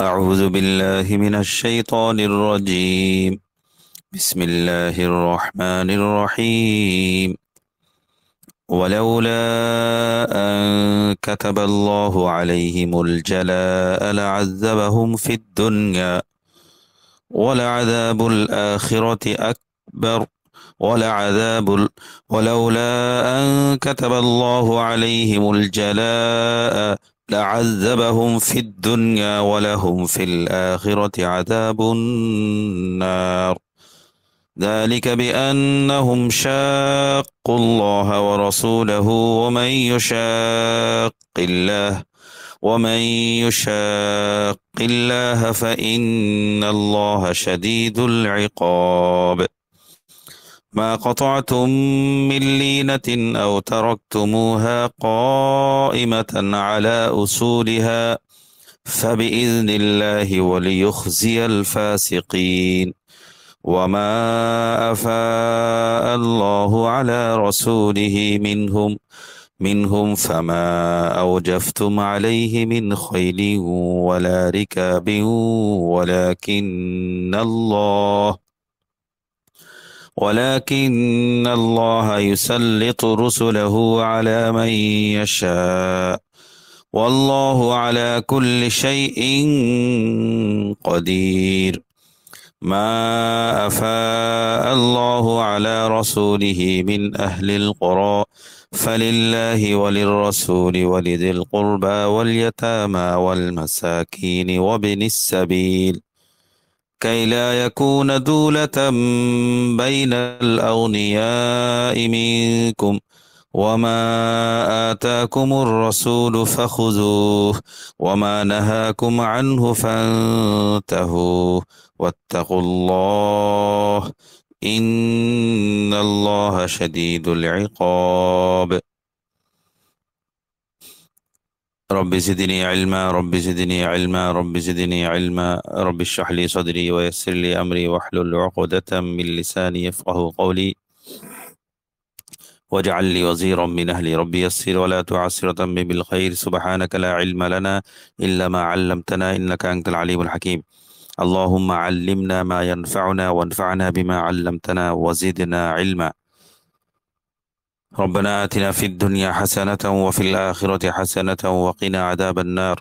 أعوذ بالله من الشيطان الرجيم. بسم الله الرحمن الرحيم. ولولا أن كتب الله عليهم الجلاء لعذبهم في الدنيا ولعذاب الآخرة أكبر. ولعذاب ال... ولولا أن كتب الله عليهم الجلاء لعذبهم في الدنيا ولهم في الآخرة عذاب النار. ذلك بأنهم شاقوا الله ورسوله ومن يشاق الله فإن الله شديد العقاب. ما قطعتم من لينة أو تركتموها قائمة على أصولها فبإذن الله وليخزي الفاسقين. وما أفاء الله على رسوله منهم فما أوجفتم عليه من خيل ولا ركاب ولكن الله يسلط رسله على من يشاء والله على كل شيء قدير. ما أفاء الله على رسوله من أهل القرى فلله وللرسول ولذي القربى واليتامى والمساكين وابن السبيل كي لا يكون دولة بين الأغنياء منكم وما آتاكم الرسول فخذوه وما نهاكم عنه فانتهوا واتقوا الله إن الله شديد العقاب. رب زدني علما رب زدني علما رب زدني علما رب اشرح لي صدري ويسر لي أمري واحلل عقدة من لساني يفقه قولي واجعل لي وزيرا من أهلي ربي يسر ولا تعسر وتمم بالخير سبحانك لا علم لنا إلا ما علمتنا إنك أنت العليم الحكيم. اللهم علمنا ما ينفعنا وانفعنا بما علمتنا وزدنا علما. ربنا آتنا في الدنيا حسنة وفي الآخرة حسنة وقنا عذاب النار.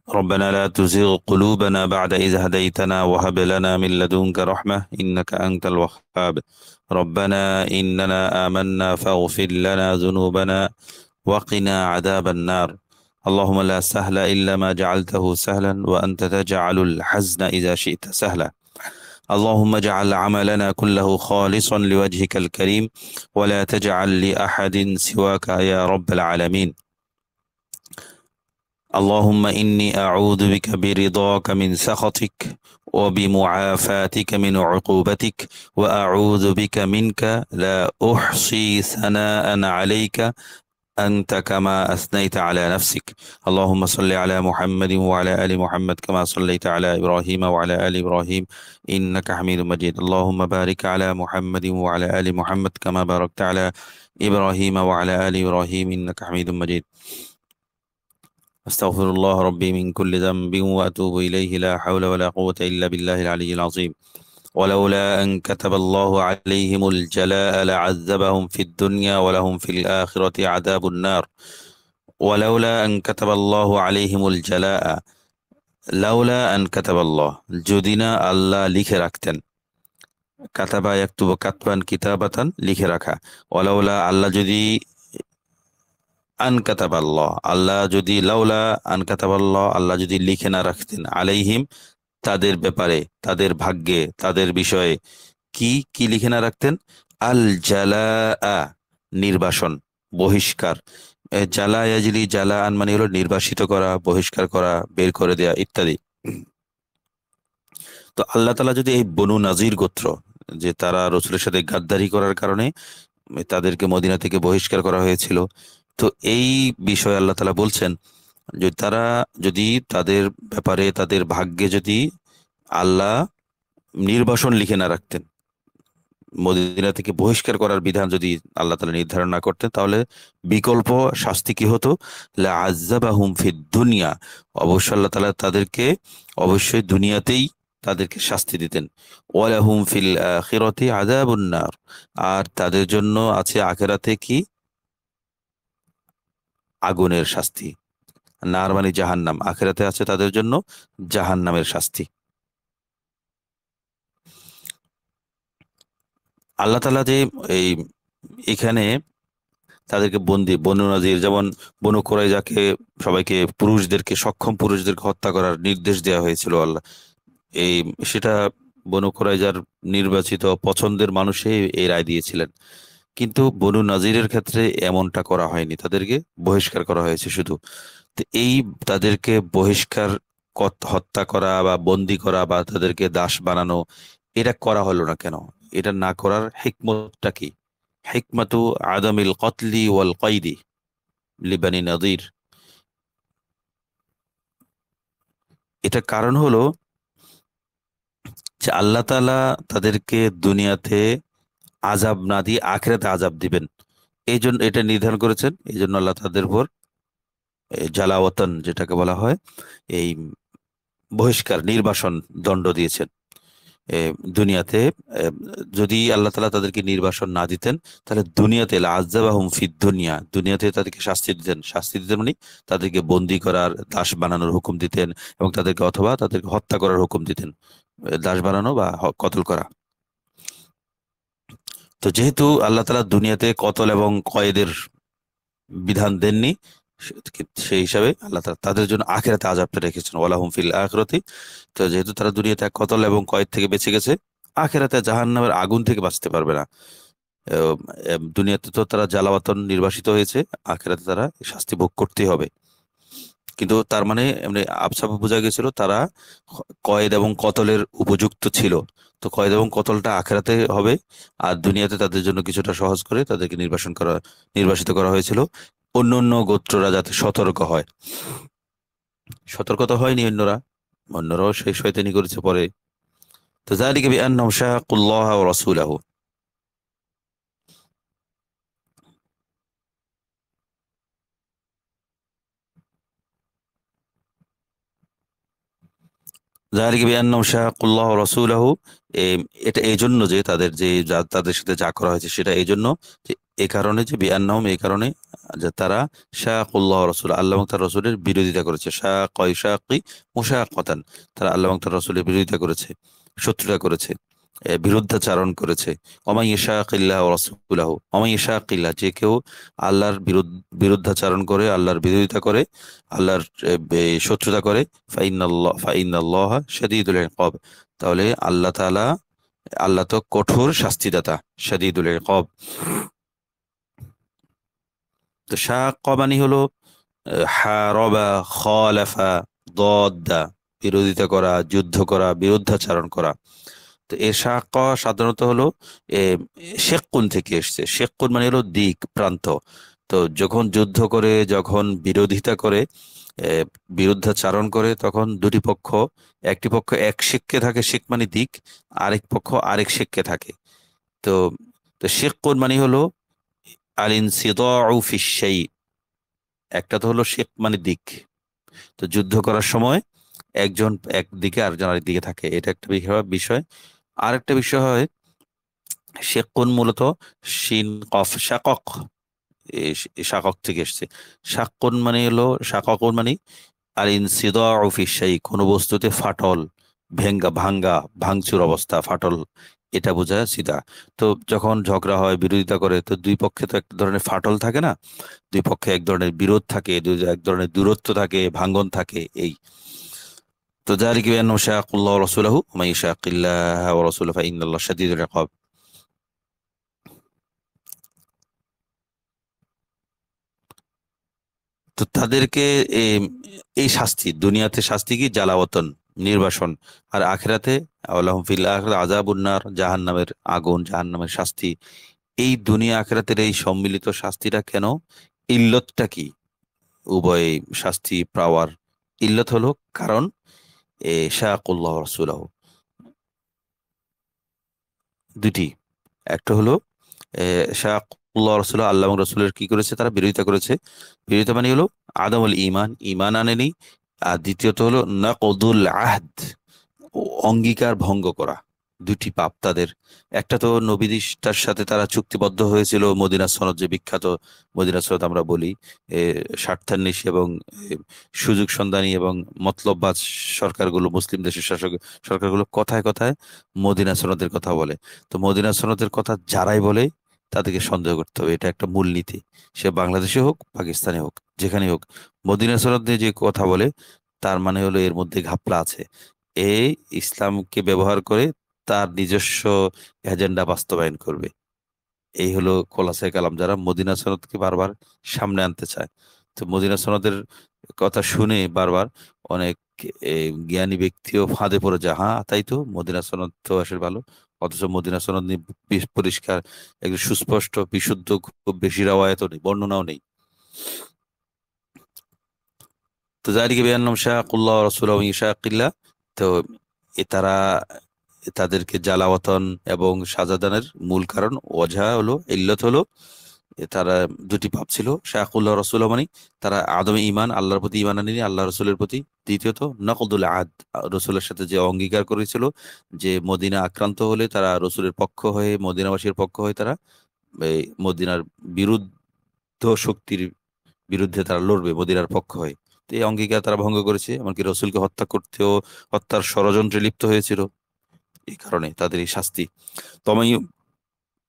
ربنا لا تزغ قلوبنا بعد إذ هديتنا وهب لنا من لدنك رحمة إنك أنت الوهاب. ربنا إننا آمنا فاغفر لنا ذنوبنا وقنا عذاب النار. اللهم لا سهل إلا ما جعلته سهلا وأنت تجعل الحزن إذا شئت سهلا. اللهم اجعل عملنا كله خالصا لوجهك الكريم ولا تجعل لأحد سواك يا رب العالمين. اللهم إني أعوذ بك برضاك من سخطك وبمعافاتك من عقوبتك وأعوذ بك منك لا أحصي ثناء عليك أنت كما أثنيت على نفسك. اللهم صل على محمد وعلى آل محمد كما صليت على إبراهيم وعلى آل إبراهيم إنك حميد مجيد. اللهم بارك على محمد وعلى آل محمد كما باركت على إبراهيم وعلى آل إبراهيم إنك حميد مجيد. أستغفر الله ربي من كل ذنب وأتوب إليه لا حول ولا قوة إلا بالله العلي العظيم. ولولا أن كتب الله عليهم الجلاء لعذبهم في الدنيا ولهم في الآخرة عذاب النار. ولولا أن كتب الله عليهم الجلاء লাউলা আন কাতাবাল্লাহ, যদি না আল্লাহ লিখে রাখতেন। কাতাবা ইয়াকতুবু কাতবান কিতাবাতান, লিখে রাখা। ওয়ালাউলা, আল্লাহ যদি আন কাতাবাল্লাহ, আল্লাহ যদি লাউলা আন কাতাবাল্লাহ, আল্লাহ যদি লিখে না রাখতেন আলাইহিম, তাদের ব্যাপারে, তাদের ভাগ্যে, তাদের বিষয়ে কি কি লিখে না রাখতেন? আল জালা, নির্বাসন, বহিষ্কার। জালা ইয়াজলি জালা আন মানে হলো নির্বাসিত করা, বহিষ্কার করা, বের করে দেয়া ইত্যাদি। তো আল্লাহ তাআলা যদি এই বনু নাজির গোত্র, যে তারা রসুলের সাথে গাদ্দারি করার কারণে তাদেরকে মদিনা থেকে বহিষ্কার করা হয়েছিল, তো এই বিষয়ে আল্লাহ তাআলা বলছেন যে তারা যদি তাদের ব্যাপারে, তাদের ভাগ্যে যদি আল্লাহ নির্বাসন লিখে না রাখতেন, মদিনা থেকে বহিষ্কার করার বিধান যদি আল্লাহ তাআলা নির্ধারণ না করতেন, তাহলে বিকল্প শাস্তি কি হতো? লা আযাবাহুম ফিদ দুনিয়া, অবশ্য আল্লাহ তাআলা তাদেরকে অবশ্যই দুনিয়াতেই তাদেরকে শাস্তি দিতেন। ওয়ালাহুম ফিল আখিরাতি আযাবুন নার, আর তাদের জন্য আছে আখিরাতে কি? আগুনের শাস্তি। নার মানে জাহান্নাম, আখিরাতে আছে তাদের জন্য জাহান্নামের শাস্তি। আল্লাহ তাআলা যে এই এখানে তাদেরকে বনু নজির, যেমন বনু কুরাইজাকে সবাইকে পুরুষদেরকে, সক্ষম পুরুষদেরকে হত্যা করার নির্দেশ দেওয়া হয়েছিল আল্লাহ, এই সেটা বনু কুরাইজার নির্বাচিত পছন্দের মানুষই এই রায় দিয়েছিলেন। কিন্তু বনু নাজিরের ক্ষেত্রে এমনটা করা হয়নি, তাদেরকে বহিষ্কার করা হয়েছে শুধু। তো এই তাদেরকে বহিষ্কার, হত্যা করা বা বন্দি করা বা তাদেরকে দাস বানানো, এটা করা হলো না কেন? এটা না করার হিকমতটা কি? হিকমাতু আদামিল কতলি ওয়াল কয়দি লিবানি নাদির, এটা কারণ হলো যে আল্লাহ তাআলা তাদেরকে দুনিয়াতে আজাব না দিয়ে আখিরাতে আজাব দিবেন, এই জন্য এটা নির্ধারণ করেছেন। এই জন্য আল্লাহ তাদের উপর জালাওয়াতান, যেটাকে বলা হয় এই বহিষ্কার, নির্বাসন, দণ্ড দিয়েছেন এ, দুনিয়াতে। এ, যদি আল্লাহ তাআলা তাদেরকে নির্বাসন না দিতেন, তাহলে দুনিয়াতে লাআযাবাহুম ফিদ দুনিয়া, দুনিয়াতে তাদেরকে শাস্তি দিতেন। শাস্তি দিতেন মানে তাদেরকে বন্দি করার, দাস বানানোর হুকুম দিতেন, এবং তাদেরকে অথবা তাদেরকে হত্যা করার হুকুম দিতেন, দাস বানানো বা কতল করা। তো যেহেতু আল্লাহ তাআলা দুনিয়াতে কতল এবং কয়েদের বিধান দেননি, সেই হিসাবে আল্লাহ তাআলা তাদের জন্য আখিরাতে আযাবটা রেখেছেন, ওয়ালাহুম ফিল আখিরাতি। তো যেহেতু তারা দুনিয়াতে কতল এবং কয়েদ থেকে বেঁচে গেছে, আখিরাতে জাহান্নামের আগুন থেকে বাঁচতে পারবে না। আহ, দুনিয়াতে তো তারা জ্বালাওয়াতন নির্বাসিত হয়েছে, আখিরাতে তারা শাস্তি ভোগ করতেই হবে। কিন্তু তার মানে এমনি আবছাভাবে বোঝা গেছিল তারা কয়েদ এবং কতলের উপযুক্ত ছিল। তো কয়েদ এবং কতলটা আখিরাতে হবে, আর দুনিয়াতে তাদের জন্য কিছুটা সহজ করে তাদেরকে নির্বাসিত করা হয়েছিল, অন্য অন্য গোত্ররা যাতে সতর্ক হয়। সতর্কতা হয়নি অন্যরা, অন্যরাও সেই শয়তানি করেছে পরে। তো যালিকা বিআন্নাহুম শাক্কুল্লাহ ওয়া রাসূলাহু, যালিকা বিআন্নাহুম শাক্কুল্লাহ ওয়া রাসূলাহু, এটা এই জন্য যে তাদের যে তাদের সাথে যা করা হয়েছে সেটা এই জন্য যে, এই কারণে যে বিআন্নাহুম, এই কারণে যে তারা শাক্কুল্লাহ ওয়া রাসূল, আল্লাহ এবং তার রাসূলের বিরোধিতা করেছে। শাক্কা ইশাক্কি মুশাক্কাতান, তারা আল্লাহ এবং তার রাসূলের বিরোধিতা করেছে, শত্রুতা করেছে, বিরুদ্ধাচারণ করেছে। ওমান ইয়াশাকিল্লাহ ওয়া রাসূলাহু, ওমান ইয়াশাকিল্লাহ, যে কেউ আল্লাহর বিরুদ্ধাচারণ করে, আল্লাহর বিরোধিতা করে, আল্লাহর শত্রুতা করে, ফাইন্নাল্লাহ শাদীদুল ইকাব, তাহলে আল্লাহ তাআলা, আল্লাহ তো কঠোর শাস্তিদাতা, শাদীদুল ইকাব। তো শাক্কা মানে হলো হারবা, খালাফা, দদ্দা, বিরোধিতা করা, যুদ্ধ করা, বিরুদ্ধাচারণ করা। তো এ শাক্কা সাধারণত হলো এ শেক্কুন থেকে এসছে। শেক্কুন মানে হলো দিক, প্রান্ত। তো যখন যুদ্ধ করে, যখন বিরোধিতা করে, এ, বিরুদ্ধাচারণ করে, তখন দুটি পক্ষ, একটি পক্ষ এক শিক্ষে থাকে, শিক মানে দিক, আরেক পক্ষ আরেক শিক্ষে থাকে। তো তো শিক্কুন মানে হলো আলিনসিদাউ ফিশ-শাই, একটা তো হলো শিক মানে দিক। তো যুদ্ধ করার সময় একজন একদিকে আরেকজন আরেক দিকে থাকে, এটা একটা বিষয়। আরেকটা বিষয় হয় শেকুন, মূলত শিন কফ শাকক, শাকক থেকে এসছে। শাকুন মানে হলো, শাকুন মানে আর ইনসিদাউ ফি শাই, কোনো বস্তুতে ফাটল, ভাঙ্গা, ভাঙচুর অবস্থা, ফাটল, এটা বোঝায় সিদা। তো যখন ঝগড়া হয়, বিরোধিতা করে, তো দুই পক্ষে তো এক ধরনের ফাটল থাকে না, দুই পক্ষে এক ধরনের বিরোধ থাকে, এক ধরনের দূরত্ব থাকে, ভাঙ্গন থাকে, এই। তো যালিকা বিআন্নাহুম শাক্কুল্লাহ ওয়া রাসূলাহু ওয়া মান ইউশাক্কিল্লাহ ওয়া রাসূলাহু ফাইন্নাল্লাহা শাদীদুল ইকাব। তো তাদেরকে এ- এই শাস্তি, দুনিয়াতে শাস্তি কি? জালাওয়াতন, নির্বাসন। আর আখিরাতে আলাহুম ফিল আখিরাতি আযাবুন নার, জাহান্নামের আগুন, জাহান্নামের শাস্তি। এই দুনিয়া আখিরাতের এই সম্মিলিত শাস্তিটা কেন? ইল্লতটা কি উভয় শাস্তি পাওয়ার? ইল্লত হলো কারণ শাকুল্লাহ রাসূলাহু, দুটি। একটা হলো শাকুল্লাহ রসুল, আল্লাহ এবং রসুলের কি করেছে, তারা বিরোধিতা করেছে। বিরোধিতা মানে হলো আদমুল ঈমান, ঈমান আনেনি। আর দ্বিতীয়ত হলো নাকদুল আহদ, অঙ্গীকার ভঙ্গ করা। দুটি পাপ তাদের। একটা তো নবীর সাথে তারা চুক্তিবদ্ধ হয়েছিল, মদিনা সনদ যে বিখ্যাত মদিনা সনদ আমরা বলি, এ, স্বার্থান্বেষী এবং সুযোগ সন্ধানী এবং মতলববাজ সরকারগুলো, মুসলিম দেশের শাসক সরকারগুলো কথায় কথায় মদিনা সনদের কথা বলে। তো মদিনা সনদের কথা যারাই বলে তাদেরকে সন্দেহ করতে হবে, এটা একটা মূলনীতি। সে বাংলাদেশে হোক, পাকিস্তানে হোক, যেখানে হোক, মদিনা সনদ নিয়ে যে কথা বলে তার মানে হলো এর মধ্যে ঘাপলা আছে। এ ইসলামকে ব্যবহার করে তার নিজস্ব এজেন্ডা বাস্তবায়ন করবে। এই হলো খোলাসায়ে কালাম, যারা মদিনা সনদকে বারবার সামনে আনতে চায়। তো মদিনা সনদের কথা শুনে বারবার অনেক জ্ঞানী ব্যক্তিও ফাঁদে পড়ে যায়, হ্যাঁ তাই তো, মদিনা সনদ তো আসলে ভালো। অথচ মদিনা সনদ নিয়ে পরিষ্কার, একদম সুস্পষ্ট, বিশুদ্ধ, খুব বেশি রাওয়ায়াতও নেই, বর্ণনাও নেই। তো যারিকে বেয়ান্নম শাকুল্লাহ রাসূলুহু ইশাকিল্লাহ। তো তারা, তাদেরকে জ্বালাওয়াতন এবং সাজাদানের মূল কারণ, ওজহা হলো, ইল্লত হলো, তারা দুটি পাপ ছিল। শাকুল্লাহ রসুল মানে তারা আদমে ইমান, আল্লাহর প্রতি ইমান আনেনি, আল্লাহ রসুলের প্রতি। দ্বিতীয়ত নকদুল আদ, রসুলের সাথে যে অঙ্গীকার করেছিল যে মদিনা আক্রান্ত হলে তারা রসুলের পক্ষ হয়ে, মদিনাবাসীর পক্ষ হয়ে তারা এই মদিনার বিরুদ্ধ শক্তির বিরুদ্ধে তারা লড়বে, মদিনার পক্ষ হয়ে। তো এই অঙ্গীকার তারা ভঙ্গ করেছে, এমনকি রসুলকে হত্যা করতেও, হত্যার ষড়যন্ত্রে লিপ্ত হয়েছিল। এই কারণে তাদের এই শাস্তি। তমাই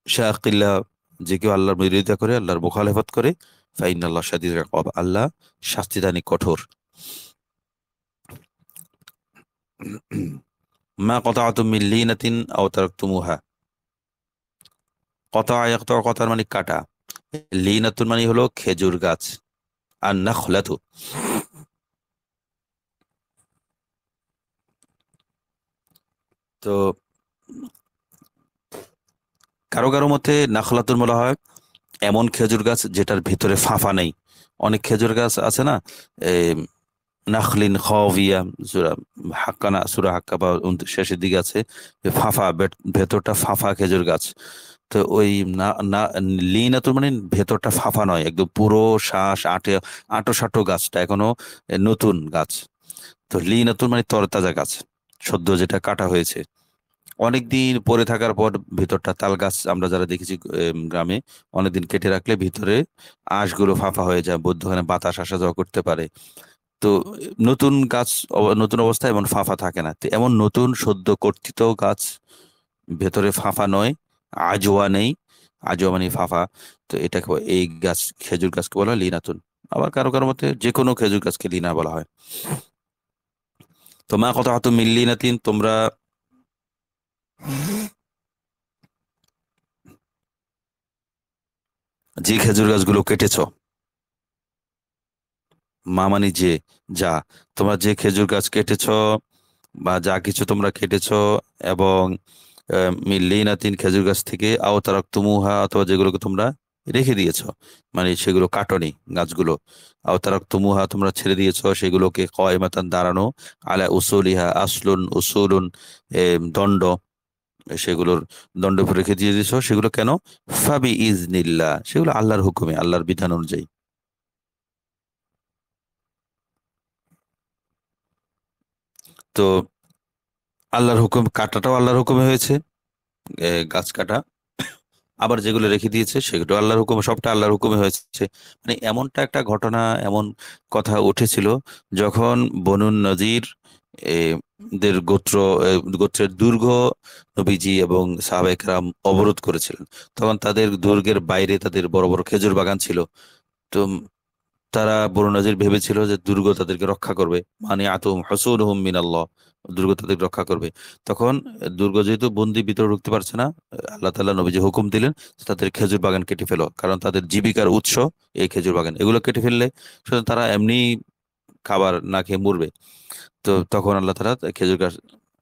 শাকিল্লাহ, যে কেউ আল্লাহর বিরোধিতা করে, আল্লাহর মুখালেফত করে, ফাইনাল্লাহ শাদীদুল ইকাব, আল্লাহ শাস্তিদানী কঠোর। মা কতাআতুম মিন লিনাতিন আও তারাকতুমুহা। কতা ইয়াকতা, কতার মানে কাটা, লিনাতুন মানে হলো খেজুর গাছ, আর নাখলাতু। তো কারো কারো মতে নাখলাতুন বলা হয় এমন খেজুর গাছ যেটার ভিতরে ফাঁফা নেই। অনেক খেজুর গাছ আছে না, এই নাখলিন খাওয়িয়া, সূরা হাক্কানা, সূরা হাক্কা বা শেষের দিকে আছে যে ফাঁফা, ভেতরটা ফাঁফা খেজুর গাছ। তো ওই না না, লিনাতুর মানে ভেতরটা ফাঁপা নয়, একদম পুরো শ্বাস আটে, আঁটো সাঁটো গাছটা এখনো নতুন গাছ। তো লিনাতুর মানে তরতাজা গাছ, সদ্য যেটা কাটা হয়েছে। অনেকদিন পরে থাকার পর ভিতরটা, তাল গাছ আমরা যারা দেখেছি গ্রামে, অনেকদিন কেটে রাখলে ভিতরে আঁশগুলো ফাঁপা হয়ে যায়, মধ্যখানে বাতাস আসা যাওয়া করতে পারে। তো নতুন গাছ নতুন অবস্থায় এমন ফাঁপা থাকে না। তো এমন নতুন সদ্য কর্তিত গাছ, ভেতরে ফাঁপা নয়, আজোয়া নেই, আজোয়া মানে ফাঁপা। তো এটাকে এই গাছ, খেজুর গাছকে বলা হয় লিনাতুন। আবার কারো কারো মতে যে কোনো খেজুর গাছকে লিনা বলা হয়। তো মা কত হাত মিল্লিনাতিন, তোমরা যে খেজুর গাছগুলো কেটেছো, মা মানে যে, যা, তোমরা যে খেজুর গাছ কেটেছো বা যা কিছু তোমরা কেটেছো, এবং মিল্লিনাতিন খেজুর গাছ থেকে, আও তারাকতুমুহা, অথবা যেগুলোকে তোমরা রেখে দিয়েছো, মানে সেগুলো কাটনি গাছগুলো, আও তারাকতুমুহা তোমরা ছেড়ে দিয়েছো সেগুলোকে, কয়মাতান দাঁড়ানো, আলা উসুলিহা, আসলুন উসুলুন, দণ্ড, সেগুলোর দণ্ড উপর রেখে দিয়ে দিয়েছো, সেগুলো কেন, ফাবি ইজনিল্লাহ, সেগুলো আল্লাহর হুকুমে, আল্লাহর বিধান অনুযায়ী। তো আল্লাহর হুকুম, কাটাটাও আল্লাহর হুকুমে হয়েছে, গাছ কাটা। আবার যেগুলো রেখে দিয়েছে সেগুলো আল্লাহর হুকুমে, সবটা আল্লাহর হুকুমে হয়েছে। মানে এমনটা একটা ঘটনা, এমন কথা উঠেছিল যখন বনু নজির এ, দের গোত্রের দুর্গ নবীজি এবং সাহাবা একরাম অবরোধ করেছিলেন। তখন তাদের দুর্গের বাইরে তাদের বড় বড় খেজুর বাগান ছিল। তো তারা, বনু নজির ভেবেছিল যে দুর্গ তাদেরকে রক্ষা করবে, মানে আতুম হসুনহুম মিনাল্লাহ, দুর্গ তাদেরকে রক্ষা করবে। তখন দুর্গ যেহেতু বন্দি, ভিতরে ঢুকতে পারছে না, আল্লাহ তাআলা নবীজি হুকুম দিলেন তাদের খেজুর বাগান কেটে ফেলো, কারণ তাদের জীবিকার উৎস এই খেজুর বাগান। এগুলো কেটে ফেললে শুধু তারা এমনি খাবার না খেয়ে মরবে। তো তখন আল্লাহ তাআলা খেজুর গাছ,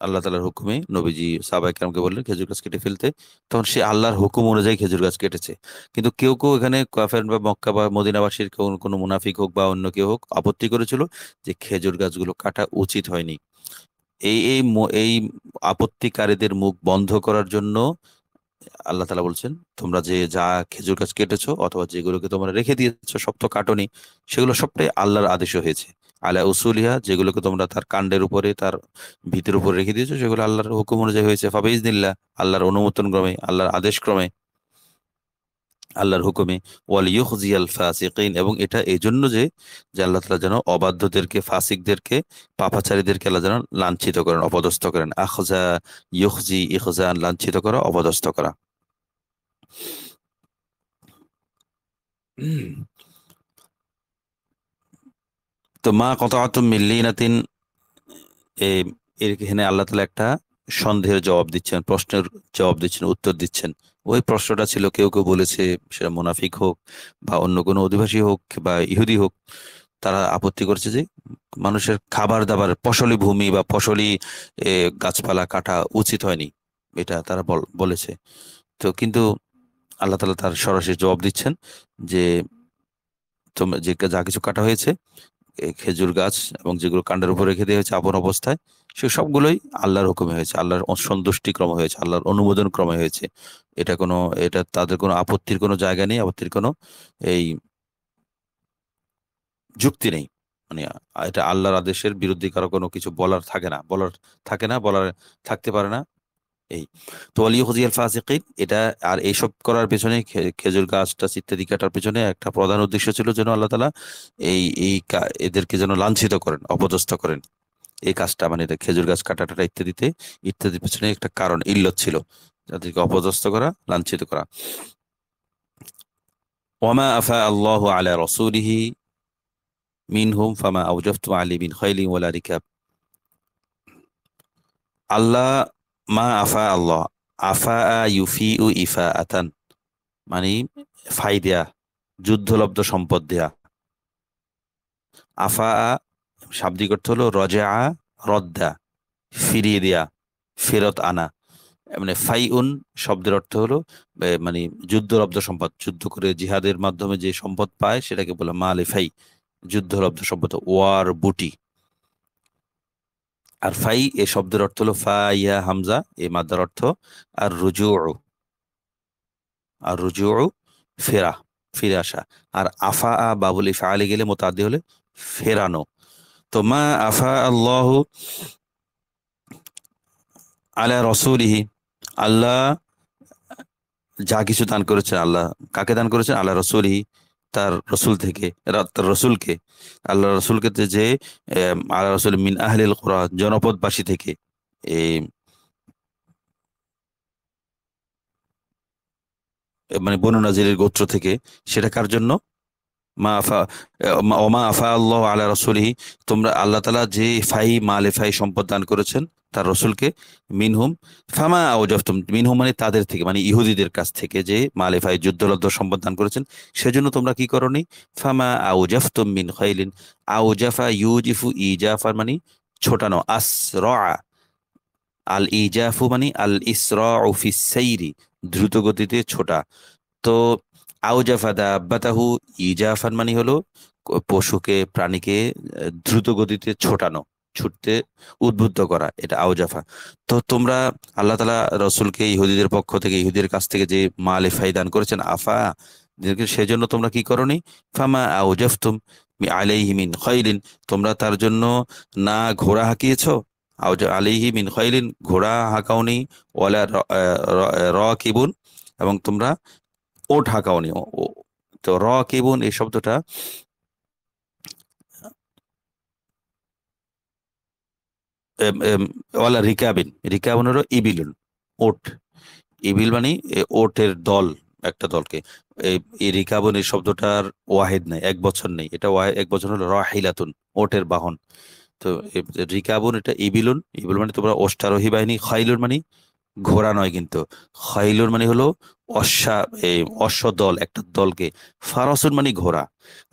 আল্লাহ তাআলার হুকুমে নবীজি সাহাবায়ে কেরামকে বললেন খেজুর গাছ কেটে ফেলতে। তখন সে আল্লাহর হুকুম অনুযায়ী খেজুর গাছ কেটেছে। কিন্তু কেউ কেউ এখানে কাফের বা মক্কা বা মদিনাবাসীর কেউ, কোনো মুনাফিক হোক বা অন্য কেউ হোক, আপত্তি করেছিল যে খেজুর গাছগুলো কাটা উচিত হয়নি। এই আপত্তিকারীদের মুখ বন্ধ করার জন্য আল্লাহ তাআলা বলছেন, তোমরা যে যা খেজুর গাছ কেটেছো অথবা যেগুলোকে তোমরা রেখে দিয়েছো সব তো কাটোনি, সেগুলো সবটাই আল্লাহর আদেশে হয়েছে। আলা উসুলিহা, যেগুলোকে তোমরা তার কাণ্ডের উপরে তার ভিতের উপরে রেখে দিয়েছো সেগুলো আল্লাহর হুকুম অনুযায়ী হয়েছে, ফাবিইজনিল্লাহ, আল্লাহর অনুমোদন ক্রমে, আল্লাহর আদেশ ক্রমে, আল্লাহর হুকুমে। ওয়াল ইউখজিয়াল ফাসিকিন, এবং এটা এই জন্য যে যে আল্লাহ তাআলা যেন অবাধ্যদেরকে, ফাসিকদেরকে, পাপাচারীদেরকে আল্লাহ যেন লাঞ্ছিত করেন, অপদস্থ করেন। আখজা, ইউখজি, ইখজান, লাঞ্ছিত করা, অপদস্থ করা। তো মা কতআতুম মিন লিনাতিন, এখানে আল্লাহ তাআলা একটা সন্দেহের জবাব দিচ্ছেন, প্রশ্নের জবাব দিচ্ছেন, উত্তর দিচ্ছেন। ওই প্রশ্নটা ছিল, কেউ কেউ বলেছে, সেটা মুনাফিক হোক বা অন্য কোনো অধিবাসী হোক বা ইহুদি হোক, তারা আপত্তি করছে যে মানুষের খাবার দাবার, ফসলি ভূমি বা ফসলি গাছপালা কাটা উচিত হয়নি, এটা তারা বলেছে। তো কিন্তু আল্লাহ তাআলা তার সরাসরি জবাব দিচ্ছেন যে তোমরা যে যা কিছু কাটা হয়েছে, এই খেজুর গাছ এবং যেগুলো কাণ্ডের উপর রেখে দেওয়া হয়েছে আপন অবস্থায়, সে সবগুলোই আল্লাহর হুকুমে হয়েছে, আল্লাহর সন্তুষ্টি ক্রমে হয়েছে, আল্লাহর অনুমোদন ক্রমে হয়েছে। এটা কোনো, এটা তাদের কোনো আপত্তির কোনো জায়গা নেই, আপত্তির কোনো এই যুক্তি নেই। মানে এটা আল্লাহর আদেশের বিরুদ্ধে কারো কোনো কিছু বলার থাকে না, বলার থাকতে পারে না। এই তো ওয়ালিয়ুখজিয়াল ফাসিকিন, এটা আর এইসব করার পেছনে, খেজুর গাছটা ইত্যাদি কাটার পেছনে একটা প্রধান উদ্দেশ্য ছিল যেন আল্লাহ তাআলা এদেরকে যেন লাঞ্ছিত করেন, অপদস্থ করেন। এই কাজটা মানে এটা খেজুর গাছ কাটাটা ইত্যাদিতে, ইত্যাদির পেছনে একটা কারণ, ইল্লত ছিল, যাদেরকে অপদস্থ করা, লাঞ্ছিত করা। ওয়ামা আফা আল্লাহু আলা রাসূলিহি মিনহুম ফামা আওজাফতুম আলাইহি মিন খাইলিন ওয়ালা রিকাব। আল্লাহ, মা আফা আল্লাহ, আফা ইউফিউ ইফাআতান, মানে ফাই দেয়া, যুদ্ধলব্ধ সম্পদ দেয়া। আফা, শাব্দিক অর্থ হলো রজা, রদ্দা, ফিরিয়ে দেয়া, ফেরত আনা। মানে ফাইউন শব্দের অর্থ হলো মানে যুদ্ধলব্ধ সম্পদ, যুদ্ধ করে জিহাদের মাধ্যমে যে সম্পদ পায় সেটাকে বলে মালে ফাই, যুদ্ধলব্ধ সম্পদ, ওয়ার বুটি। আর ফাই এ শব্দের অর্থ হলো ফা ইয়া হামজা, এ মাদ্দার অর্থ আর রুজু, আর রুজু ফেরা, ফিরে আসা। আর আফা বাবুল ইফআলি গেলে মোতাদ্দি হলে ফেরানো। তো মা আফা আল্লাহ আলা রসুলিহি, আল্লাহ যা কিছু দান করেছেন, আল্লাহ কাকে দান করেছেন? আল্লাহ রসুলহি, তার রসুল থেকে, তার রসুলকে, আল্লাহ রসুলকে, যে আল্লাহ রসুল মিন আহলিল কুরা, জনপদবাসী থেকে, এই মানে বনু নাজিরের গোত্র থেকে। সেটা কার জন্য? মা আফা, ওমা আফা আল্লাহ আলা রসুলহি, তোমরা আল্লাহ তাআলা যে ফাই মালে ফাই সম্পদ দান করেছেন তার রসুলকে, মিনহুম ফামা আওজাফতুম, মিনহুম মানে তাদের থেকে, মানে ইহুদিদের কাছ থেকে যে মালে ফাই যুদ্ধলব্ধ সম্পদ দান করেছেন, সেজন্য তোমরা কি করনি? ফামা আওজাফতুম মিন খাইলিন, আওজাফা ইউজিফু ইজাফার মানে ছোটানো, আসরা, আল ইজাফু মানে আল ইসরাউ ফিস সাইরি, দ্রুত গতিতে ছোটা। তো আউজাফা দাব্বাতাহু, ইজাফান মানে হলো পশুকে, প্রাণীকে দ্রুত গতিতে ছোটানো, ছুটতে উদ্বুদ্ধ করা, এটা আউজাফা। তো তোমরা আল্লাহ তাআলা রসুলকে ইহুদিদের পক্ষ থেকে, ইহুদিদের কাছ থেকে যে মালে ফায়দান করেছেন, আফা, সেজন্য তোমরা কি করনি? ফামা আউজাফতুম আলাইহি মিন খাইলিন, তোমরা তার জন্য না ঘোড়া হাঁকিয়েছো, আলাইহি মিন খাইলিন, ঘোড়া হাঁকাওনি, ওয়ালা রাকিবুন, এবং তোমরা ও ঢাকাও নিও। তো র কেবন এই শব্দটা ওয়ালা রিকাবিন, রিকাবিন হলো ইবিলুন, ওট, ইবিল মানে ওটের দল, একটা দলকে। এই এই রিকাবন এই শব্দটার ওয়াহিদ নেই, এক বছর নেই, এটা এক বছর হলো রাহিলাতুন, ওটের বাহন। তো রিকাবন এটা ইবিলুন, ইবিল মানে তোমরা অশ্বারোহী বাহিনী, খাইলুন মানে ঘোড়া নয় কিন্তু, খয়লুর মানে হলো অশ্বা, এই অশ্ব দল, একটা দলকে। ফারাসুন মানে ঘোড়া।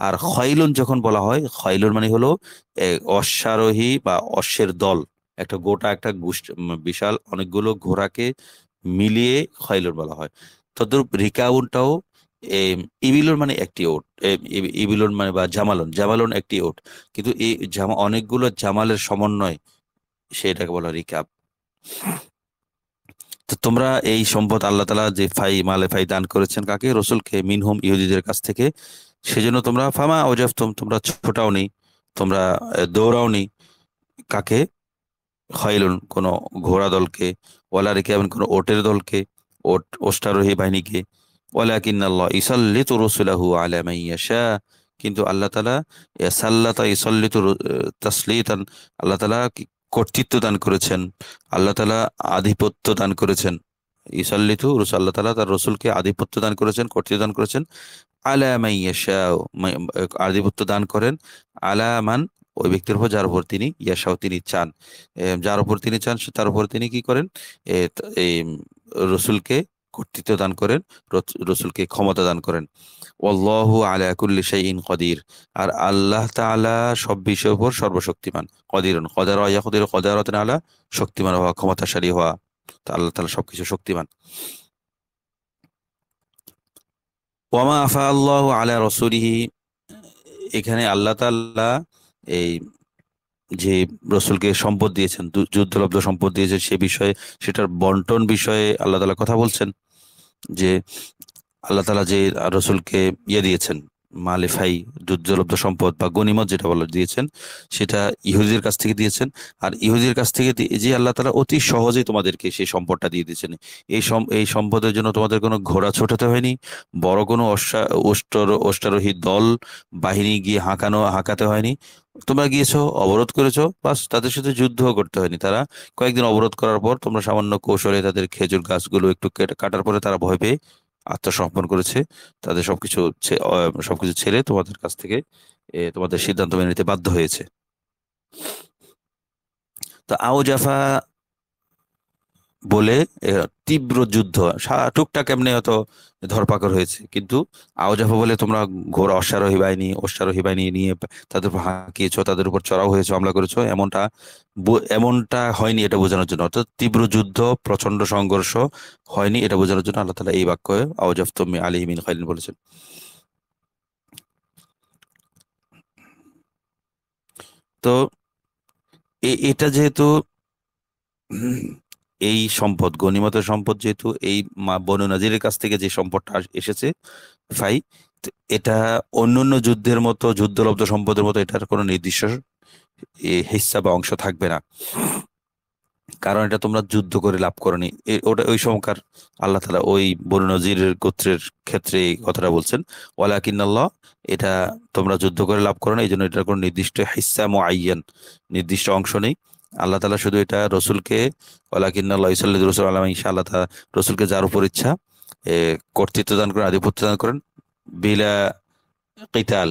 আর খয়লুন যখন বলা হয়, খয়লুন মানে হলো অশ্বারোহী বা অশ্বের দল, একটা গোটা একটা গোষ্ঠী, বিশাল অনেকগুলো ঘোড়াকে মিলিয়ে খয়লুন বলা হয়। তদ্রূপ রিকাউনটাও ইবিলুন মানে একটি ওট, ইবিলুন মানে বা জামালুন, জামালুন একটি ওট, কিন্তু এই অনেকগুলো জামালের সমন্বয়, সেটাকে বলা রিকাব। তো তোমরা এই সম্পদ আল্লাহ তাআলা যে মালে ফাই দান করেছেন কাকে? রসুলকে, মিনহুম ইহুদিদের কাছ থেকে। সেজন্য তোমরা ফামা ওজাফতুম, তোমরা ছোটাওনি, তোমরা দৌড়াওনি। কাকে? খয়লুন, কোনো ঘোড়া দলকে, ওয়ালা রিকাবুন, কোনো ওটের দলকে, অশ্বারোহী বাহিনীকে। ওয়ালাকিন্নাল্লাহ ইসাল্লিতু রুসুলাহু আলা মান ইয়াশা, কিন্তু আল্লাহ তাআলা সাল্লাতা ইসাল্লিতু তাসলিতান, আল্লাহ তাআলা কর্তৃত্ব দান করেছেন, আল্লাহ তাআলা আধিপত্য দান করেছেন। ইসাল্লিতু রসুল, আল্লাহ তাআলা তার রসুলকে আধিপত্য দান করেছেন, কর্তৃত্ব দান করেছেন। আলা মান ইয়াশা, আধিপত্য দান করেন আলা মান, ওই ব্যক্তির উপর যার উপর তিনি ইয়াশাও, তিনি চান। যার উপর তিনি চান তার উপর তিনি কি করেন? এই রসুলকে কর্তৃত্ব দান করেন, রসুলকে ক্ষমতা দান করেন। ওয়াল্লাহু আলা কুল্লি শাইইন কদির, আর আল্লাহ তাআলা সব বিষয়ের উপর সর্বশক্তিমান। কদিরুন, কদারা ইয়াকদিরু কদারাতান আলা, শক্তিমান হওয়া, ক্ষমতাশালী হওয়া। তো আল্লাহ তাআলা সবকিছু শক্তিমান। ওয়ামা আফা আল্লাহু আলা রাসূলিহি, এখানে আল্লাহ তাআলা এই যে রসুলকে সম্পদ দিয়েছেন, যুদ্ধলব্ধ সম্পদ দিয়েছেন, সে বিষয়ে, সেটার বন্টন বিষয়ে আল্লাহ তাআলা কথা বলছেন। যে আল্লাহ তাআলা যে রসুলকে দিয়েছেন, মালিফাই, যুদ্ধলব্ধ সম্পদ বা গনিমত যেটা বলা দিয়েছেন, সেটা ইহুদিদের কাছ থেকে দিয়েছেন। আর ইহুদিদের কাছ থেকে যে আল্লাহ তাআলা অতি সহজেই তোমাদেরকে সেই সম্পদটা দিয়ে দিয়েছেন। এই সম্পদের জন্য তোমাদের কোনো ঘোড়া ছোটাতে হয়নি, বড় কোনো অশ্বারোহী দল বাহিনী গিয়ে হাঁকাতে হয়নি। তোমরা গিয়েছো, অবরোধ করেছো, বাস, তাদের সাথে যুদ্ধও করতে হয়নি। তারা কয়েকদিন অবরোধ করার পর তোমরা সামান্য কৌশলে তাদের খেজুর গাছগুলো একটু কাটার পরে তারা ভয় পেয়ে আত্মসমর্পণ করেছে। তাদের সবকিছু ছেড়ে তোমাদের কাছ থেকে তোমাদের সিদ্ধান্ত মেনে নিতে বাধ্য হয়েছে। তো আউজাফা বলে তীব্র যুদ্ধ, টুকটাক এমনি হয়তো ধরপাকড় হয়েছে, কিন্তু আউজাফা বলে তোমরা ঘোড়া অশ্বারোহী বাহিনী নিয়ে তাদের উপর হাঁকিয়েছো, তাদের উপর চড়াও হয়েছে, হামলা করেছো, এমনটা হয়নি, এটা বোঝানোর জন্য। অর্থাৎ তীব্র যুদ্ধ, প্রচন্ড সংঘর্ষ হয়নি, এটা বোঝানোর জন্য আল্লাহ তাআলা এই বাক্য আউজাফতুম আলাইহিম মিন খাইলিন বলেছেন। তো এটা যেহেতু এই সম্পদ, গনিমতের সম্পদ, যেহেতু এই বনু নাজিরের কাছ থেকে যে সম্পদটা এসেছে, ফাই, তো এটা অন্যান্য যুদ্ধের মতো, যুদ্ধলব্ধ সম্পদের মতো এটার কোনো নির্দিষ্ট হিস্সা বা অংশ থাকবে না, কারণ এটা তোমরা যুদ্ধ করে লাভ করনি। ওটা ওই সময়কার আল্লাহ তাআলা ওই বনু নজিরের গোত্রের ক্ষেত্রে এই কথাটা বলছেন। ওয়ালাকিন্নাল্লাহ, এটা তোমরা যুদ্ধ করে লাভ করো না, এই জন্য এটার কোনো নির্দিষ্ট হিস্সা মুআয়্যান, নির্দিষ্ট অংশ নেই। আল্লাহ তাআলা শুধু এটা রসুলকে, ওয়ালাকিন্নাল্লাহ ইসাল্লিতু রসুল আলা মান ইয়াশা, আল্লাহ তাআলা রসুলকে যার উপর ইচ্ছা কর্তৃত্ব দান করেন, আধিপত্য দান করেন, বিলা কিতাল,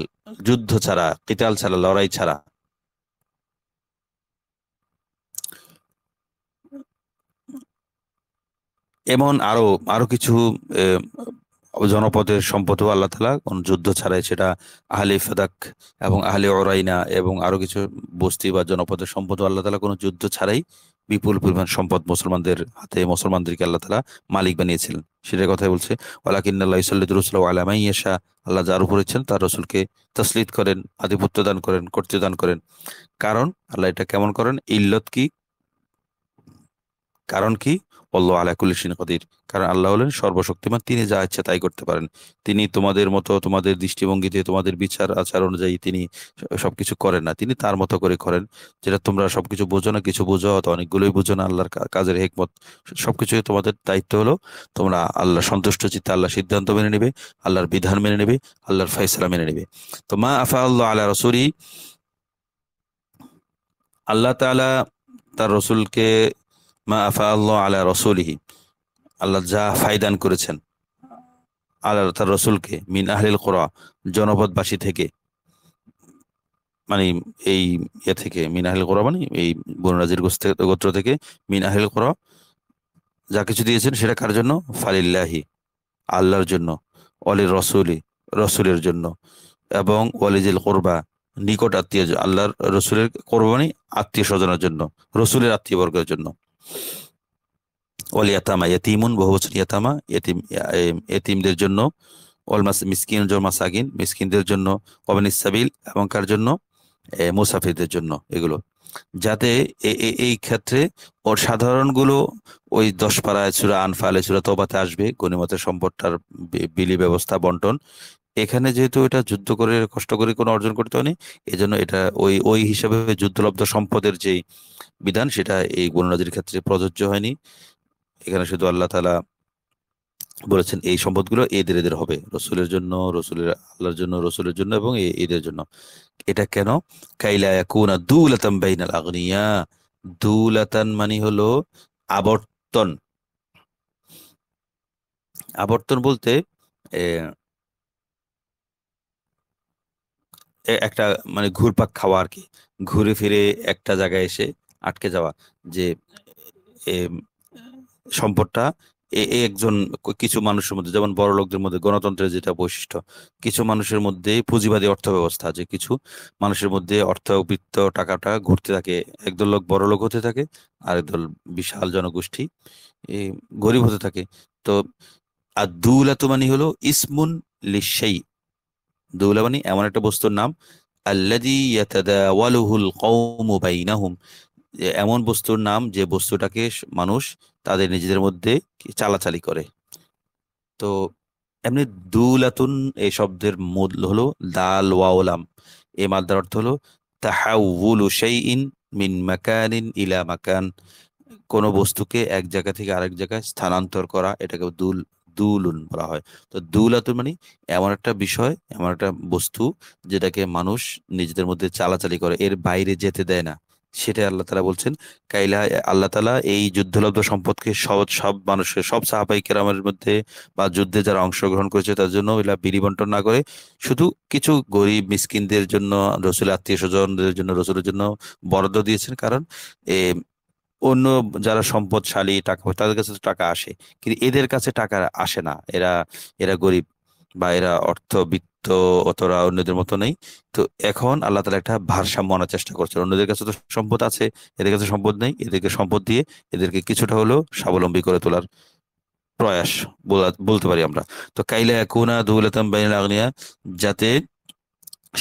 যুদ্ধ ছাড়া, কিতাল ছাড়া, লড়াই ছাড়া। এমন আরো আরো কিছু জনপদের সম্পদও আল্লাহ তাআলা কোন যুদ্ধ ছাড়াই, সেটা আহলে ফাদাক এবং আহলে ওরাইনা এবং আরো কিছু বস্তি বা জনপদের সম্পদও আল্লাহ তাআলা কোনো যুদ্ধ ছাড়াই বিপুল পরিমাণ সম্পদ মুসলমানদের হাতে, মুসলমানদেরকে আল্লাহ তাআলা মালিক বানিয়েছিলেন। সেটার কথাই বলছে, ওয়ালাকিন্নাল্লাহ ইসাল্লিতু রাসূলাহু আলা মান ইয়াশা, আল্লাহ যার উপর ইচ্ছেন তার রসুলকে তসলিত করেন, আধিপত্য দান করেন, কর্তৃত্ব দান করেন। কারণ আল্লাহ এটা কেমন করেন? ইল্লত কি, কারণ কি? আল্লাহ আলা কুল্লি শাইইন কদির, কারণ আল্লাহ হলেন সর্বশক্তিমান, তিনি যা ইচ্ছা তাই করতে পারেন। তিনি তোমাদের মতো, তোমাদের দৃষ্টিভঙ্গিতে, তোমাদের বিচার আচার অনুযায়ী তিনি সবকিছু করেন না, তিনি তার মতো করে করেন। যেটা তোমরা সবকিছু বোঝো না, কিছু বোঝো, হয়তো অনেকগুলোই বোঝো না, আল্লাহর কাজের হিকমত, সবকিছু তোমাদের দায়িত্ব হলো তোমরা আল্লাহ সন্তুষ্ট চিত্তে আল্লাহর সিদ্ধান্ত মেনে নেবে, আল্লাহর বিধান মেনে নেবে, আল্লাহর ফায়সালা মেনে নেবে। তো মা আফা আল্লাহ আলা রাসূলি, আল্লাহ তাআলা তার রসুলকে, মা আফা আল্লাহ আলা রসুলিহি, আল্লাহ যা ফায়দান করেছেন আল্লাহ তার রসুলকে, মিন আহলিল কোরা, জনপদবাসী থেকে, মানে এই থেকে, মিন আহলিল কোরা মানে এই বনু নাজির গোত্র থেকে, মিন আহলিল কোরা যা কিছু দিয়েছেন সেটা কার জন্য? ফালিল্লাহি, আল্লাহর জন্য, অলির রসুলি, রসুলের জন্য, এবং ওয়ালিজিল কোরবা, নিকট আত্মীয়, আল্লাহর রসুলের কোরবানি আত্মীয় স্বজনের জন্য, রসুলের আত্মীয় বর্গের জন্য। ওয়াল ইয়াতামা, ইয়াতিমুন বহুবচন ইয়াতামা, এতিমদের জন্য, মিসকিন মাসাকিন, মিসকিনদের জন্য, ওয়াবনিস সাবিল, এবং কার জন্য? মুসাফিরদের জন্য এগুলো, যাতে এই ক্ষেত্রে ওর সাধারণগুলো ওই 10 পারায় সূরা আনফালে সূরা তওবাতে আসবে গনিমতের সম্পদটার বিলি ব্যবস্থা বন্টন। এখানে যেহেতু এটা যুদ্ধ করে কষ্ট করে কোনো অর্জন করতে হয়নি, এজন্য এটা ওই ওই হিসাবে যুদ্ধলব্ধ সম্পদের যে বিধান সেটা এই বর্ণনাজির ক্ষেত্রে প্রযোজ্য হয়নি। এখানে শুধু আল্লাহ তাআলা বলেছেন এই সম্পদগুলো এদের এদের হবে, রসুলের জন্য, রসুলের আল্লাহর জন্য, রসুলের জন্য এবং এদের জন্য। এটা কেন? কাইলা ইয়াকুনা দুলাতাম বাইনাল আগনিয়া। দুলাতান মানে হলো আবর্তন। আবর্তন বলতে এ, একটা মানে ঘুরপাক খাওয়া আর কি, ঘুরে ফিরে একটা জায়গায় এসে আটকে যাওয়া। যে এম, সম্পদটা একজন কিছু মানুষের মধ্যে, যেমন বড় লোকদের মধ্যে গণতন্ত্রের যেটা বৈশিষ্ট্য, কিছু মানুষের মধ্যে পুঁজিবাদী অর্থ ব্যবস্থা, যে কিছু মানুষের মধ্যে অর্থ বৃত্ত টাকাটা ঘুরতে থাকে, একদল লোক বড় লোক হতে থাকে, আর একদল বিশাল জনগোষ্ঠী এই গরিব হতে থাকে। তো আর দুলাতু মানে হলো ইসমুন লিশাই। দৌলা মানে এমন একটা বস্তুর নাম, আল্লাযী ইয়াতাদাওয়ালুহুল কওমু বাইনাহুম, যে এমন বস্তুর নাম যে বস্তুটাকে মানুষ তাদের নিজেদের মধ্যে চালাচালি করে। তো এমনি দুলাতুন এই শব্দের মূল হলো দাল ওয়াওলাম। এই মাদ্দার অর্থ হলো তাহাউলু শাইইন মিন মাকানিন ইলা মাকান, কোনো বস্তুকে এক জায়গা থেকে আরেক জায়গায় স্থানান্তর করা, এটাকে দুলুন বলা হয়। তো দুলাতুন মানে এমন একটা বিষয়, এমন একটা বস্তু যেটাকে মানুষ নিজেদের মধ্যে চালাচালি করে, এর বাইরে যেতে দেয় না, সেটা আল্লাহ তাআলা বলছেন। কাইলা আল্লাহ তাআলা এই যুদ্ধলব্ধ সম্পদকে সব সব মানুষের, সব সাহাবাই কেরামের মধ্যে বা যুদ্ধে যারা অংশগ্রহণ করেছে তার জন্য এগুলা বিলি বন্টন না করে শুধু কিছু গরিব মিসকিনদের জন্য, রসুলের আত্মীয় স্বজনদের জন্য, রসুলের জন্য বরাদ্দ দিয়েছেন। কারণ অন্য যারা সম্পদশালী টাকা তাদের কাছে তো টাকা আসে, কিন্তু এদের কাছে টাকা আসে না। এরা এরা গরিব বা এরা অর্থবিত্ত অতটা অন্যদের মতো নেই। তো এখন আল্লাহ তাআলা একটা ভারসাম্য আনার চেষ্টা করছেন, অন্যদের কাছে তো সম্পদ আছে, এদের কাছে সম্পদ নেই, এদেরকে সম্পদ দিয়ে এদেরকে কিছুটা হলেও স্বাবলম্বী করে তোলার প্রয়াস বলতে পারি আমরা। তো কাইলা ইয়াকুনা দুলাতাম বাইনাল আগনিয়া, যাতে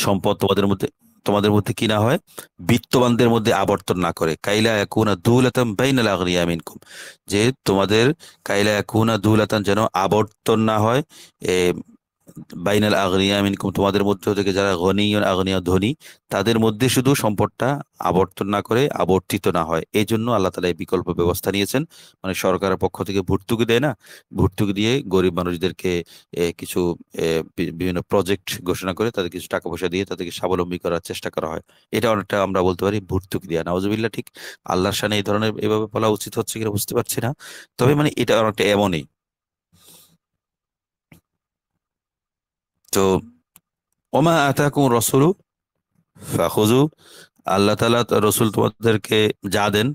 সম্পদ তোমাদের মধ্যে কি না হয়, বিত্তবানদের মধ্যে আবর্তন না করে। কাইলা ইয়াকুনা দুলাতাম বাইনাল আগনিয়া মিনকুম, যে তোমাদের কাইলা ইয়াকুনা দুলাতান যেন আবর্তন না হয় এ বাইনাল আগনিয়া মিনকুম, তোমাদের মধ্য থেকে যারা গনিয়ুন আগনিয়া ধনী, তাদের মধ্যে শুধু সম্পদটা আবর্তন না করে আবর্তিত না হয়, এই জন্য আল্লাহ তাআলা এই বিকল্প ব্যবস্থা নিয়েছেন। মানে সরকারের পক্ষ থেকে ভর্তুকি দেয় না, ভর্তুকি দিয়ে গরিব মানুষদেরকে কিছু বিভিন্ন প্রজেক্ট ঘোষণা করে তাদের কিছু টাকা পয়সা দিয়ে তাদেরকে স্বাবলম্বী করার চেষ্টা করা হয়। এটা অনেকটা আমরা বলতে পারি ভর্তুকি দেয়া। নাউজুবিল্লাহ, ঠিক আল্লাহর শানে এই ধরনের এভাবে বলা উচিত হচ্ছে কিনা বুঝতে পারছি না, তবে মানে এটা অনেকটা এমনই। তো ওমা আতাকুম রসুলু ফাখুযু, আল্লাহ তাআলা রসুল তোমাদেরকে যা দেন,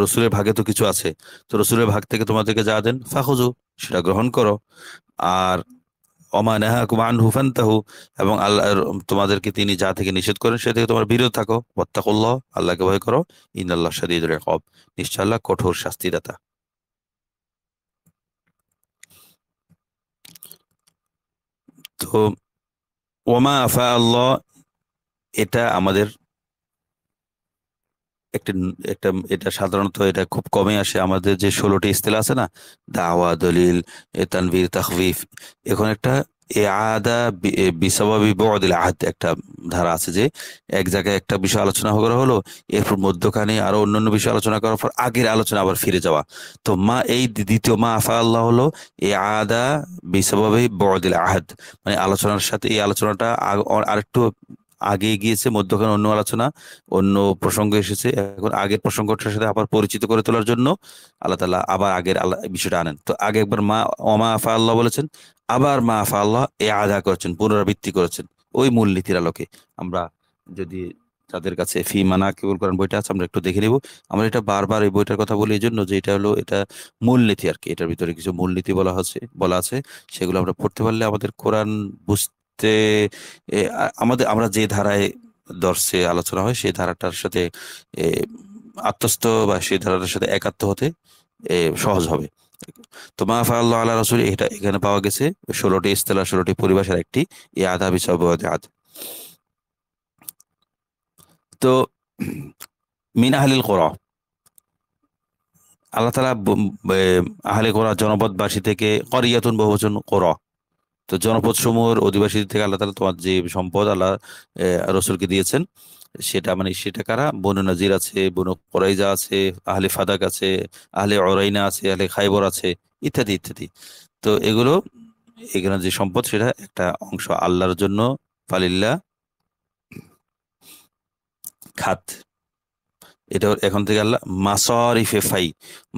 রসুলের ভাগে তো কিছু আছে, তো রসুলের ভাগ থেকে তোমাদেরকে যা দেন ফাখুযু, সেটা গ্রহণ করো। আর ওমা নাহাকুম আনহু ফান্তাহু, এবং আল্লাহ তোমাদেরকে তিনি যা থেকে নিষেধ করেন সে থেকে তোমার বিরত থাকো। ওয়াত্তাকুল্লাহ, আল্লাহকে ভয় করো। ইন্নাল্লাহ শাদীদুল ইকাব, নিশ্চয় আল্লাহ কঠোর শাস্তিদাতা। তো ওমা আফা আল্লাহ, এটা আমাদের একটা একটা এটা সাধারণত এটা খুব কমই আসে, আমাদের যে 16টি ইস্তিলা আছে না, দাওয়া, দলিল, তানভীর, তাখফিফ, এখন একটা ইআদা বিসাবাবি বুদিল আহদ একটা ধারা আছে, যে এক জায়গায় একটা বিষয় আলোচনা করা হলো, এরপর মধ্যখানে আরো অন্যান্য বিষয় আলোচনা করার পর আগের আলোচনা আবার ফিরে যাওয়া। তো এই দ্বিতীয় মা আফা আল্লাহ হলো ইআদা বিসাবাবি বুদিল আহদ, মানে আলোচনার সাথে এই আলোচনাটা আরেকটু আগে গিয়েছে, মধ্যখানে অন্য আলোচনা, অন্য প্রসঙ্গ এসেছে, এখন আগের প্রসঙ্গটার সাথে আবার পরিচিত করে তোলার জন্য আল্লাহ তাআলা আবার আগের আল্লাহ বিষয়টা আনেন। তো আগে একবার মা ওমা আফা আল্লাহ বলেছেন, আবার মা আফা আল্লাহ আদা করেছেন, পুনরাবৃত্তি করেছেন ওই মূলনীতির আলোকে। আমরা যদি তাদের কাছে ফি মানা কেবল কোরআন বইটা আছে, আমরা একটু দেখে নিব। আমরা এটা বারবার এই বইটার কথা বলি এই জন্য যে এটা হলো এটা মূলনীতি আর কি, এটার ভিতরে কিছু মূলনীতি বলা আছে, সেগুলো আমরা পড়তে পারলে আমাদের কোরআন বুঝতে আমরা যে ধারায় দর্শে আলোচনা হয় সেই ধারাটার সাথে এ, আত্মস্থ বা সেই ধারাটার সাথে একাত্ম হতে সহজ হবে। তো মা আল্লাহ আল্লাহ রসুল, এটা এখানে পাওয়া গেছে 16টি ইস্তেলাহ, 16টি পরিভাষার একটি, এই আধা বিসব আদ। তো মিন আহলিল কোরা, আল্লাহ তালা আহলে কোরা জনপদবাসী থেকে, করিয়াতুন বহুবচন কোরা, তো জনপদ সমূহের অধিবাসী থেকে আল্লাহ তালা তোমার যে সম্পদ আল্লাহ রসুলকে দিয়েছেন, সেটা মানে সেটা কারা, বনু নাজির আছে, বনু কোরাইজা আছে, আহলে ফাদাক আছে, আহলে অরাইনা আছে, আহলে খাইবর আছে, ইত্যাদি ইত্যাদি। তো এগুলো, এখানে যে সম্পদ সেটা একটা অংশ আল্লাহর জন্য, ফালিল্লাহ খাত, এটা এখন থেকে আল্লাহ মাসারিফে ফাই,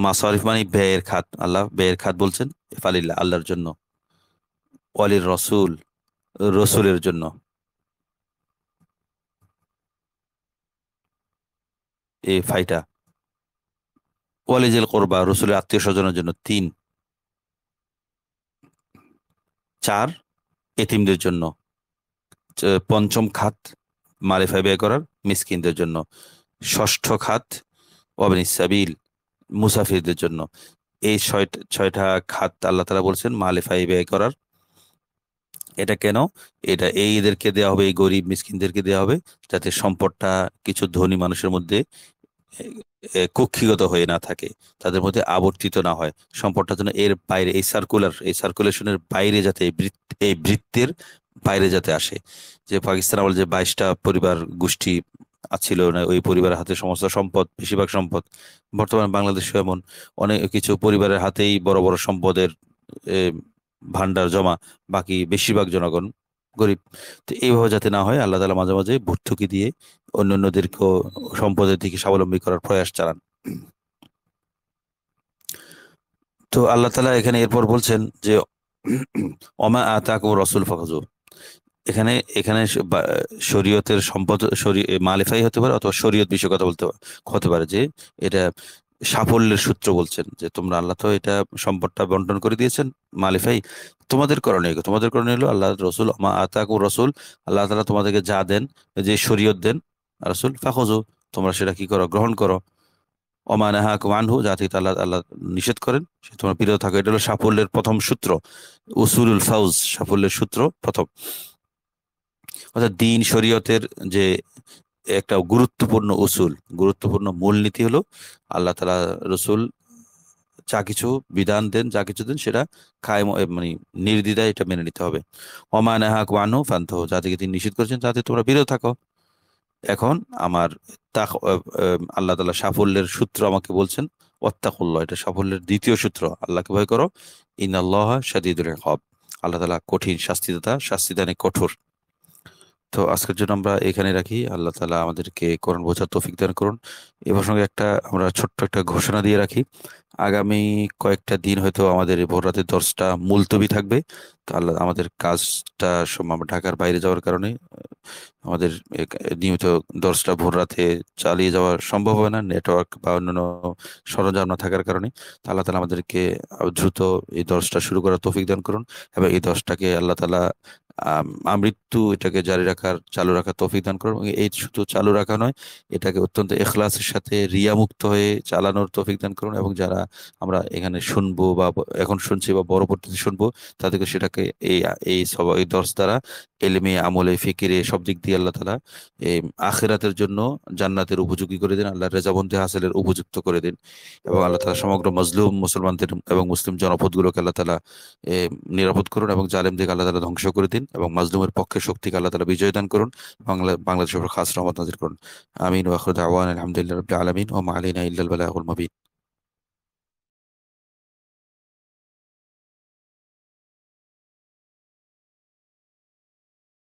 মাসারিফ মানে ব্যয়ের খাত, আল্লাহ ব্যয়ের খাত বলছেন, ফালিল্লাহ আল্লাহর জন্য, ওয়ালির রসুল রসুলের জন্য, এই ফাইটা, ওয়ালিজেল কোরবা রসুলের আত্মীয় স্বজনের জন্য তিন, চার এতিমদের জন্য, পঞ্চম খাত মালিফাই ব্যয় করার মিসকিনদের জন্য, ষষ্ঠ খাত ওয়াবিন সাবিল মুসাফিরদের জন্য। এই ছয়টা ছয়টা খাত আল্লাহ তাআলা বলছেন মালিফাই ব্যয় করার। এটা কেন? এটা এই এদেরকে দেওয়া হবে, এই গরিব মিসকিনদেরকে দেওয়া হবে, যাতে সম্পদটা কিছু ধনী মানুষের মধ্যে কক্ষিগত হয়ে না থাকে, তাদের মধ্যে আবর্তিত না হয়, সম্পদটা যেন এর বাইরে, এই সার্কুলেশনের বাইরে, যাতে এই বৃত্তের বাইরে যাতে আসে। যে পাকিস্তান আমল যে 22টা পরিবার গোষ্ঠী ছিল না, ওই পরিবারের হাতে সমস্ত সম্পদ, বেশিরভাগ সম্পদ, বর্তমানে বাংলাদেশে এমন অনেক কিছু পরিবারের হাতেই বড় বড় সম্পদের এ, ভান্ডার জমা, বাকি বেশিরভাগ জনগণ গরিব। তো এইভাবে যাতে না হয়, আল্লাহ তাআলা মাঝে মাঝে ভর্তুকি দিয়ে অন্যান্যদেরকেও সম্পদের দিকে স্বাবলম্বী করার প্রয়াস চালান। তো আল্লাহ তাআলা এখানে এরপর বলছেন যে অমা আতাকুম রাসূল ফাখুযু, এখানে এখানে শরীয়তের সম্পদ, মালিফাই হতে পারে, অথবা শরীয়ত বিষয়ে কথা বলতে হতে পারে, যে এটা সাফল্যের সূত্র বলছেন, যে তোমরা আল্লাহ তো এটা সম্পদটা বন্টন করে দিয়েছেন মালিফাই, তোমাদের করণীয় কি? তোমাদের করণীয় হলো আল্লাহ রসুল মা আতাকুর রসুল, আল্লাহ তাআলা তোমাদেরকে যা দেন, যে শরীয়ত দেন রসুল, ফাখুযু তোমরা সেটা কি করো? গ্রহণ করো। ওমা নাহাকুম আনহু, যা থেকে আল্লাহ আল্লাহ নিষেধ করেন সে তোমরা বিরত থাকো। এটা হলো সাফল্যের প্রথম সূত্র, উসুলুল ফাউজ, সাফল্যের সূত্র প্রথম। অর্থাৎ দিন শরীয়তের যে একটা গুরুত্বপূর্ণ উসুল, গুরুত্বপূর্ণ মূলনীতি হলো আল্লাহ তাআলা রসুল যা কিছু বিধান দেন, যা কিছু দেন, সেটা কায়েম মানে নির্দ্বিধায় এটা মেনে নিতে হবে। ওমা নাহাকুম আনহু ফানতাহু, যা থেকে তিনি নিষেধ করেছেন তাতে তোমরা বিরত থাকো। এখন আমার আল্লাহ তাআলা সাফল্যের সূত্র আমাকে বলছেন, ওয়াত্তাকুল্লাহ, এটা সাফল্যের দ্বিতীয় সূত্র, আল্লাহকে ভয় করো। ইন্নাল্লাহা শাদীদুল ইকাব, আল্লাহ তাআলা কঠিন শাস্তিদাতা, শাস্তিদানে কঠোর। তো আজকের জন্য আমরা এখানে রাখি। আল্লাহ তাআলা আমাদেরকে কোরআন বোঝার তৌফিক দান করুন। এ প্রসঙ্গে আমরা ছোট্ট একটা ঘোষণা দিয়ে রাখি, আগামী কয়েকটা দিন হয়তো আমাদের এই ভোর রাতের দর্শটা মুলতবি থাকবে। তো আল্লাহ আমাদের কাজটা আমরা ঢাকার বাইরে যাওয়ার কারণে আমাদের নিয়মিত দর্শটা ভোর রাতে চালিয়ে যাওয়া সম্ভব হয় না, নেটওয়ার্ক বা অন্যান্য সরঞ্জাম না থাকার কারণে। তো আল্লাহ তাআলা আমাদেরকে দ্রুত এই দর্শটা শুরু করার তৌফিক দান করুন, এবং এই দর্শটাকে আল্লাহ তাআলা আমৃত্যু এটাকে জারি রাখার, চালু রাখার তৌফিক দান করুন। এবং এই শুধু চালু রাখা নয়, এটাকে অত্যন্ত ইখলাসের সাথে রিয়া মুক্ত হয়ে চালানোর তৌফিক দান করুন। এবং যারা আমরা এখানে শুনবো বা এখন শুনছি বা পরবর্তীতে শুনবো, তাদেরকে সেটাকে এই এই সব এই দর্শ দ্বারা এলেমে, আমলে, ফিকিরে, সব দিক দিয়ে আল্লাহ তাআলা এই আখিরাতের জন্য জান্নাতের উপযোগী করে দিন, আল্লাহর রেজামন্দি হাসিলের উপযুক্ত করে দিন। এবং আল্লাহ তাআলা সমগ্র মজলুম মুসলমানদের এবং মুসলিম জনপদগুলোকে আল্লাহ তাআলা এ, নিরাপদ করুন, এবং জালেমদেরকে আল্লাহ তাআলা ধ্বংস করে দিন, এবং মাজলুমের পক্ষে শক্তিকে আল্লাহ তাআলা বিজয় দান করুন। বাংলাদেশের উপর খাস রহমত নাজির করুন। আমিন ওয়া আখিরু দাওয়ানা আলহামদুলিল্লাহি রাব্বিল আলামিন ওয়া মা আলাইনা ইল্লাল বালাগুল মুবিন।